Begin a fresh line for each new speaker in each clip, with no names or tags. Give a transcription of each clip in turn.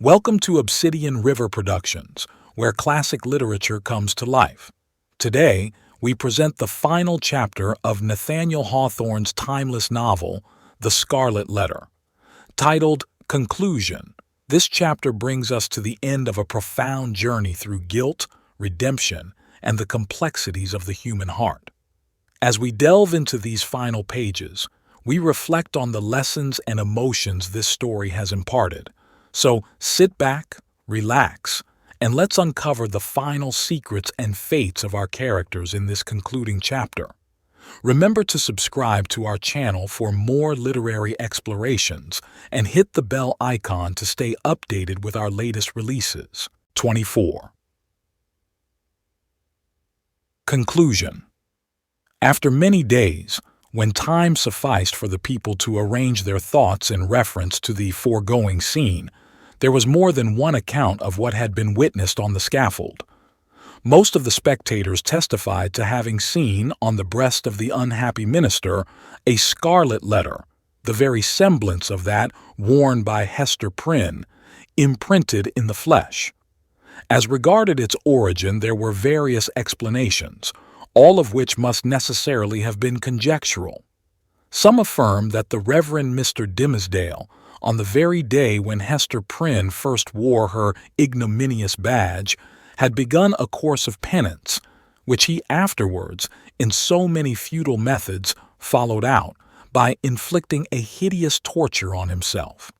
Welcome to Obsidian River Productions, where classic literature comes to life. Today, we present the final chapter of Nathaniel Hawthorne's timeless novel, The Scarlet Letter. Titled Conclusion, this chapter brings us to the end of a profound journey through guilt, redemption, and the complexities of the human heart. As we delve into these final pages, we reflect on the lessons and emotions this story has imparted. So sit back, relax, and let's uncover the final secrets and fates of our characters in this concluding chapter. Remember to subscribe to our channel for more literary explorations and hit the bell icon to stay updated with our latest releases. 24. Conclusion. After many days, when time sufficed for the people to arrange their thoughts in reference to the foregoing scene, there was more than one account of what had been witnessed on the scaffold. Most of the spectators testified to having seen on the breast of the unhappy minister a scarlet letter, the very semblance of that worn by Hester Prynne, imprinted in the flesh. As regarded its origin, there were various explanations, all of which must necessarily have been conjectural. Some affirm that the Reverend Mr. Dimmesdale, on the very day when Hester Prynne first wore her ignominious badge, had begun a course of penance, which he afterwards, in so many futile methods, followed out by inflicting a hideous torture on himself.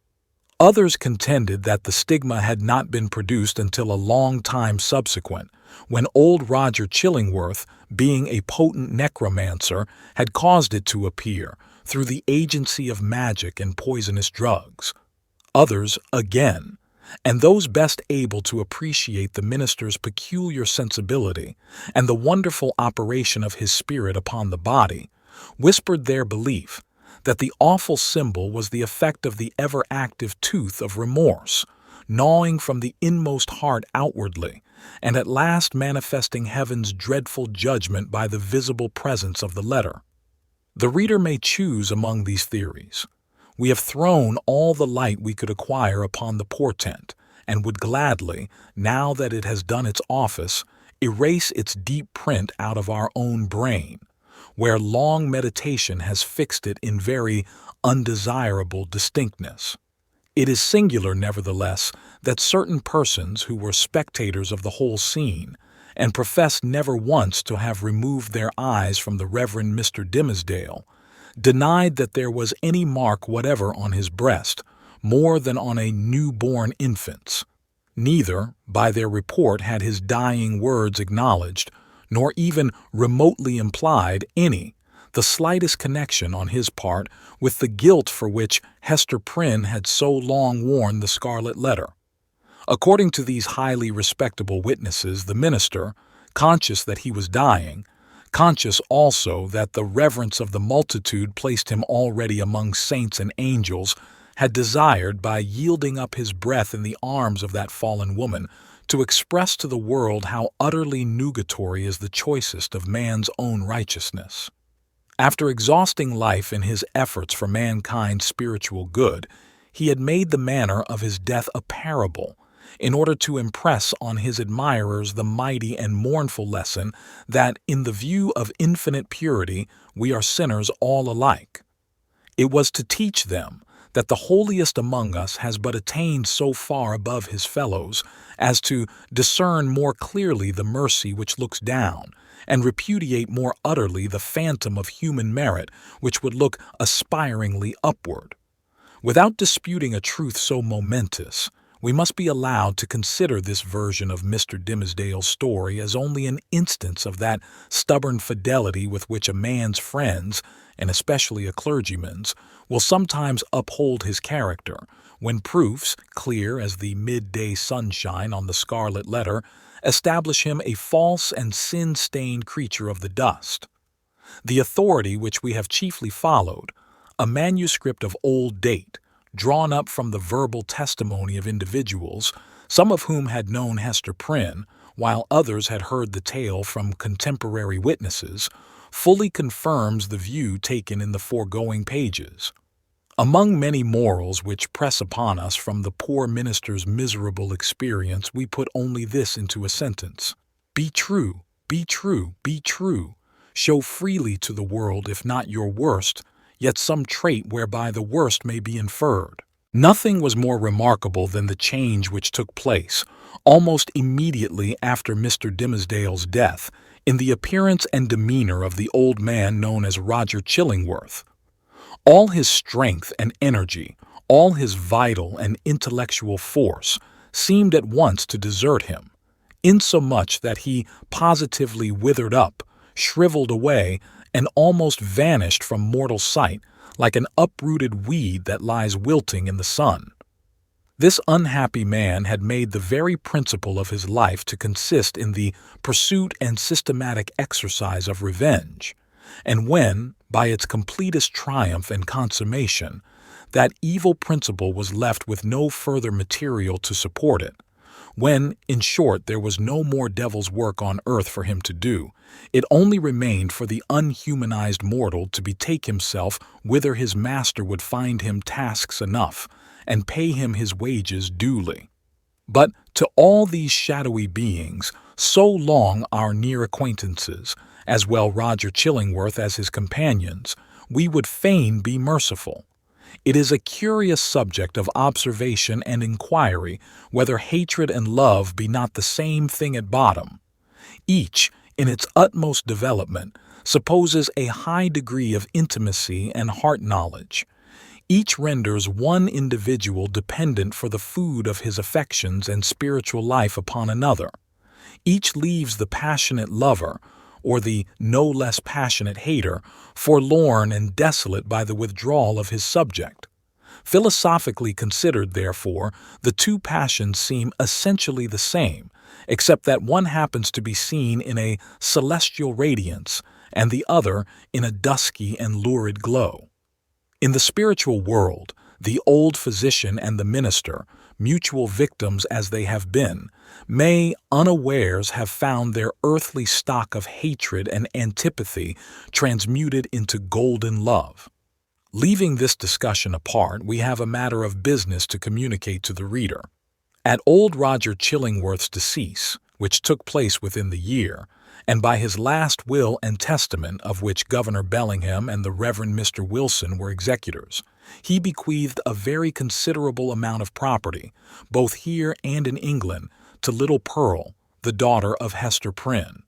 Others contended that the stigma had not been produced until a long time subsequent, when old Roger Chillingworth, being a potent necromancer, had caused it to appear through the agency of magic and poisonous drugs. Others, again, and those best able to appreciate the minister's peculiar sensibility and the wonderful operation of his spirit upon the body, whispered their belief that the awful symbol was the effect of the ever-active tooth of remorse, gnawing from the inmost heart outwardly, and at last manifesting heaven's dreadful judgment by the visible presence of the letter. The reader may choose among these theories. We have thrown all the light we could acquire upon the portent, and would gladly, now that it has done its office, erase its deep print out of our own brain, where long meditation has fixed it in very undesirable distinctness. It is singular, nevertheless, that certain persons who were spectators of the whole scene, and professed never once to have removed their eyes from the Reverend Mr. Dimmesdale, denied that there was any mark whatever on his breast, more than on a new-born infant's. Neither, by their report, had his dying words acknowledged, nor even remotely implied the slightest connection on his part with the guilt for which Hester Prynne had so long worn the scarlet letter. According to these highly respectable witnesses, the minister, conscious that he was dying, conscious also that the reverence of the multitude placed him already among saints and angels, had desired, by yielding up his breath in the arms of that fallen woman, to express to the world how utterly nugatory is the choicest of man's own righteousness. After exhausting life in his efforts for mankind's spiritual good, he had made the manner of his death a parable, in order to impress on his admirers the mighty and mournful lesson that, in the view of infinite purity, we are sinners all alike. It was to teach them that the holiest among us has but attained so far above his fellows as to discern more clearly the mercy which looks down, and repudiate more utterly the phantom of human merit which would look aspiringly upward. Without disputing a truth so momentous, we must be allowed to consider this version of Mr. Dimmesdale's story as only an instance of that stubborn fidelity with which a man's friends, and especially a clergyman's, will sometimes uphold his character, when proofs, clear as the midday sunshine on the scarlet letter, establish him a false and sin-stained creature of the dust. The authority which we have chiefly followed, a manuscript of old date, drawn up from the verbal testimony of individuals, some of whom had known Hester Prynne, while others had heard the tale from contemporary witnesses, fully confirms the view taken in the foregoing pages. Among many morals which press upon us from the poor minister's miserable experience, we put only this into a sentence: be true, be true, be true. Show freely to the world, if not your worst, yet some trait whereby the worst may be inferred. Nothing was more remarkable than the change which took place, almost immediately after Mr. Dimmesdale's death, in the appearance and demeanor of the old man known as Roger Chillingworth. All his strength and energy, all his vital and intellectual force, seemed at once to desert him, insomuch that he positively withered up, shriveled away, and almost vanished from mortal sight, like an uprooted weed that lies wilting in the sun. This unhappy man had made the very principle of his life to consist in the pursuit and systematic exercise of revenge, and when, by its completest triumph and consummation, that evil principle was left with no further material to support it, when, in short, there was no more devil's work on earth for him to do, it only remained for the unhumanized mortal to betake himself whither his master would find him tasks enough, and pay him his wages duly. But to all these shadowy beings, so long our near acquaintances, as well Roger Chillingworth as his companions, we would fain be merciful. It is a curious subject of observation and inquiry whether hatred and love be not the same thing at bottom. Each, in its utmost development, supposes a high degree of intimacy and heart knowledge. Each renders one individual dependent for the food of his affections and spiritual life upon another. Each leaves the passionate lover, or the no less passionate hater, forlorn and desolate by the withdrawal of his subject. Philosophically considered, therefore, the two passions seem essentially the same, except that one happens to be seen in a celestial radiance, and the other in a dusky and lurid glow. In the spiritual world, the old physician and the minister, mutual victims as they have been, may unawares have found their earthly stock of hatred and antipathy transmuted into golden love. Leaving this discussion apart, we have a matter of business to communicate to the reader. At old Roger Chillingworth's decease, which took place within the year, and by his last will and testament, of which Governor Bellingham and the Reverend Mr. Wilson were executors, he bequeathed a very considerable amount of property, both here and in England, to little Pearl, the daughter of Hester Prynne.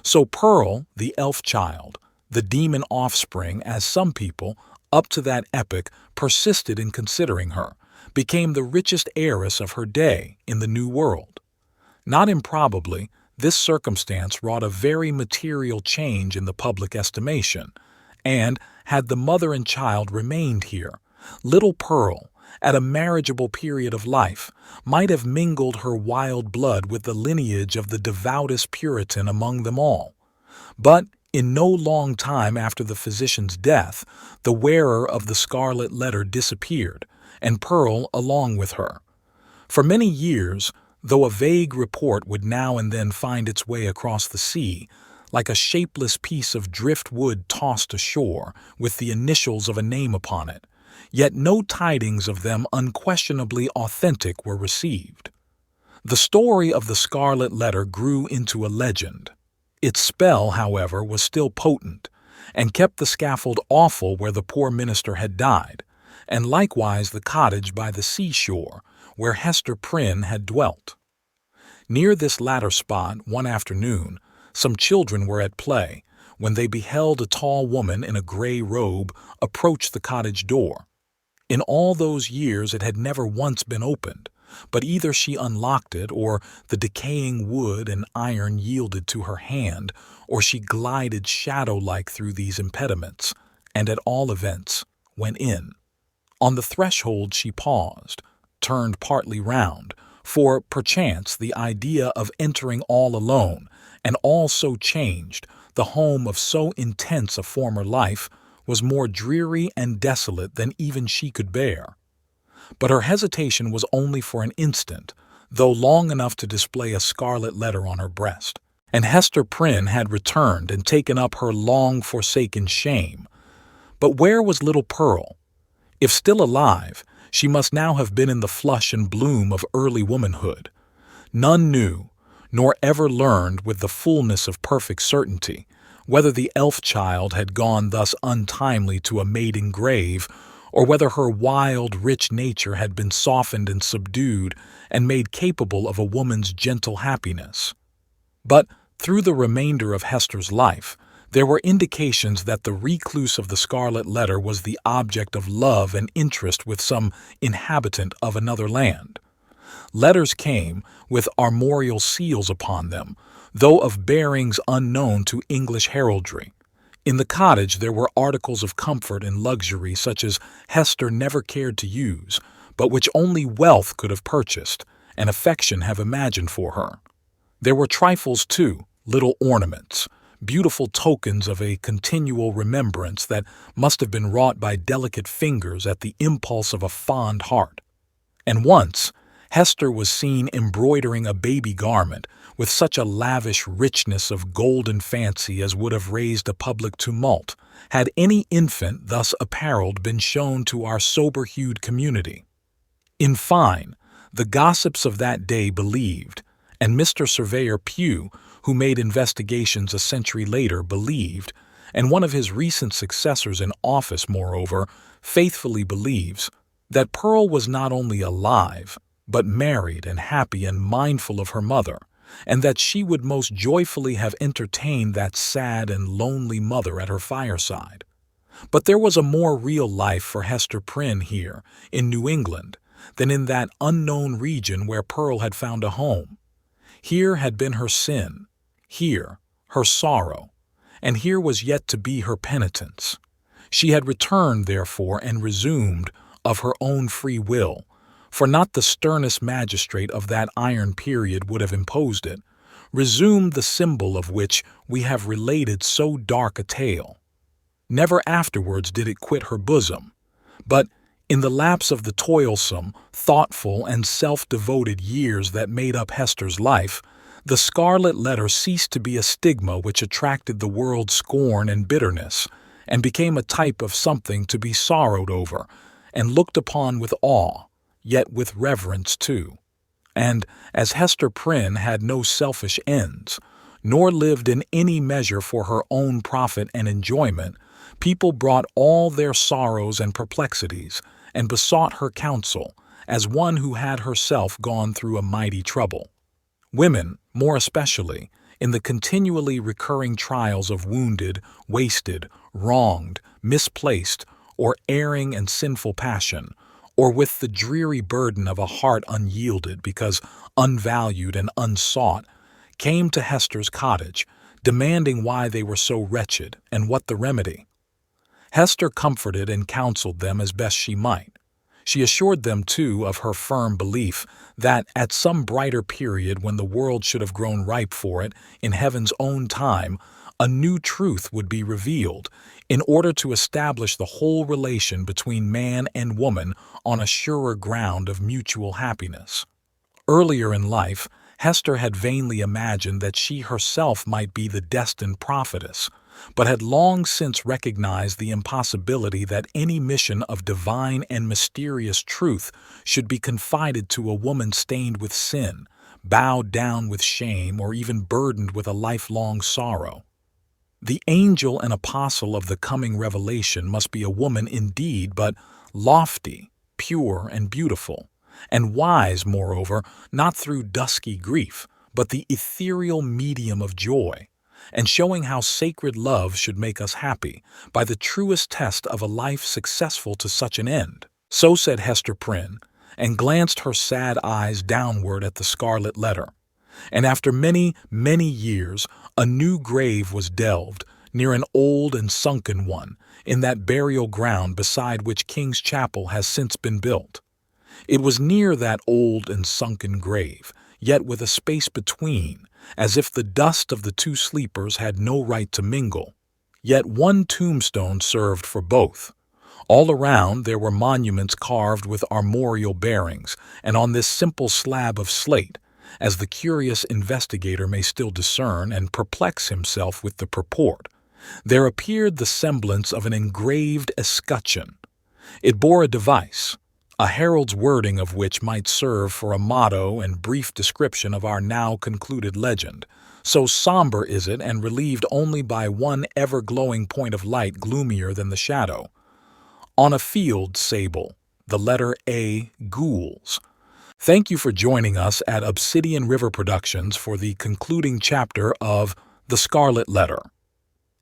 So Pearl, the elf child, the demon offspring, as some people, up to that epoch, persisted in considering her, became the richest heiress of her day in the New World. Not improbably, this circumstance wrought a very material change in the public estimation, and, had the mother and child remained here, little Pearl, at a marriageable period of life, might have mingled her wild blood with the lineage of the devoutest Puritan among them all. But, in no long time after the physician's death, the wearer of the Scarlet Letter disappeared, and Pearl along with her. For many years, though a vague report would now and then find its way across the sea, like a shapeless piece of driftwood tossed ashore with the initials of a name upon it, yet no tidings of them unquestionably authentic were received. The story of the Scarlet Letter grew into a legend. Its spell, however, was still potent, and kept the scaffold awful where the poor minister had died, and likewise the cottage by the seashore, where Hester Prynne had dwelt. Near this latter spot, one afternoon, some children were at play, when they beheld a tall woman in a gray robe approach the cottage door. In all those years it had never once been opened, but either she unlocked it, or the decaying wood and iron yielded to her hand, or she glided shadow-like through these impediments, and at all events went in. On the threshold she paused, turned partly round, for perchance the idea of entering all alone, and all so changed, the home of so intense a former life, was more dreary and desolate than even she could bear. But her hesitation was only for an instant, though long enough to display a scarlet letter on her breast, and Hester Prynne had returned and taken up her long-forsaken shame. But where was little Pearl? If still alive, she must now have been in the flush and bloom of early womanhood. None knew, nor ever learned with the fullness of perfect certainty, whether the elf child had gone thus untimely to a maiden grave, or whether her wild, rich nature had been softened and subdued and made capable of a woman's gentle happiness. But through the remainder of Hester's life, there were indications that the recluse of the Scarlet Letter was the object of love and interest with some inhabitant of another land. Letters came with armorial seals upon them, though of bearings unknown to English heraldry. In the cottage there were articles of comfort and luxury such as Hester never cared to use, but which only wealth could have purchased, and affection have imagined for her. There were trifles, too, little ornaments, beautiful tokens of a continual remembrance that must have been wrought by delicate fingers at the impulse of a fond heart. And once, Hester was seen embroidering a baby garment with such a lavish richness of golden fancy as would have raised a public tumult, had any infant thus apparelled been shown to our sober-hued community. In fine, the gossips of that day believed, and Mr. Surveyor Pugh, who made investigations a century later, believed, and one of his recent successors in office, moreover, faithfully believes, that Pearl was not only alive, but married and happy and mindful of her mother, and that she would most joyfully have entertained that sad and lonely mother at her fireside. But there was a more real life for Hester Prynne here, in New England, than in that unknown region where Pearl had found a home. Here had been her sin, here her sorrow, and here was yet to be her penitence. She had returned, therefore, and resumed, of her own free will, for not the sternest magistrate of that iron period would have imposed it, resumed the symbol of which we have related so dark a tale. Never afterwards did it quit her bosom, but in the lapse of the toilsome, thoughtful, and self-devoted years that made up Hester's life, the Scarlet Letter ceased to be a stigma which attracted the world's scorn and bitterness, and became a type of something to be sorrowed over, and looked upon with awe, yet with reverence too. And as Hester Prynne had no selfish ends, nor lived in any measure for her own profit and enjoyment, people brought all their sorrows and perplexities, and besought her counsel, as one who had herself gone through a mighty trouble. Women, more especially, in the continually recurring trials of wounded, wasted, wronged, misplaced, or erring and sinful passion, or with the dreary burden of a heart unyielded because unvalued and unsought, came to Hester's cottage, demanding why they were so wretched and what the remedy. Hester comforted and counseled them as best she might. She assured them, too, of her firm belief that, at some brighter period when the world should have grown ripe for it, in heaven's own time, a new truth would be revealed, in order to establish the whole relation between man and woman on a surer ground of mutual happiness. Earlier in life, Hester had vainly imagined that she herself might be the destined prophetess, but had long since recognized the impossibility that any mission of divine and mysterious truth should be confided to a woman stained with sin, bowed down with shame, or even burdened with a lifelong sorrow. The angel and apostle of the coming revelation must be a woman indeed, but lofty, pure, and beautiful, and wise, moreover, not through dusky grief, but the ethereal medium of joy, and showing how sacred love should make us happy by the truest test of a life successful to such an end. So said Hester Prynne, and glanced her sad eyes downward at the Scarlet Letter. And after many, many years, a new grave was delved, near an old and sunken one, in that burial ground beside which King's Chapel has since been built. It was near that old and sunken grave, yet with a space between, as if the dust of the two sleepers had no right to mingle. Yet one tombstone served for both. All around there were monuments carved with armorial bearings, and on this simple slab of slate, as the curious investigator may still discern and perplex himself with the purport, there appeared the semblance of an engraved escutcheon. It bore a device, a herald's wording of which might serve for a motto and brief description of our now concluded legend. So somber is it and relieved only by one ever-glowing point of light gloomier than the shadow. On a field sable, the letter A, ghouls. Thank you for joining us at Obsidian River Productions for the concluding chapter of The Scarlet Letter.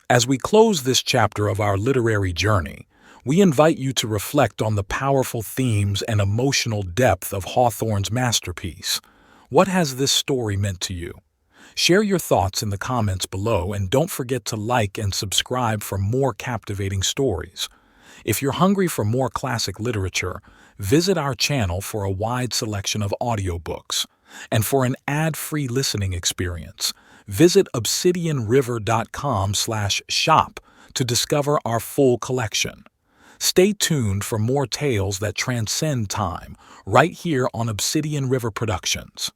As we close this chapter of our literary journey, we invite you to reflect on the powerful themes and emotional depth of Hawthorne's masterpiece. What has this story meant to you? Share your thoughts in the comments below, and don't forget to like and subscribe for more captivating stories. If you're hungry for more classic literature, visit our channel for a wide selection of audiobooks. And for an ad-free listening experience, visit obsidianriver.com/shop to discover our full collection. Stay tuned for more tales that transcend time, right here on Obsidian River Productions.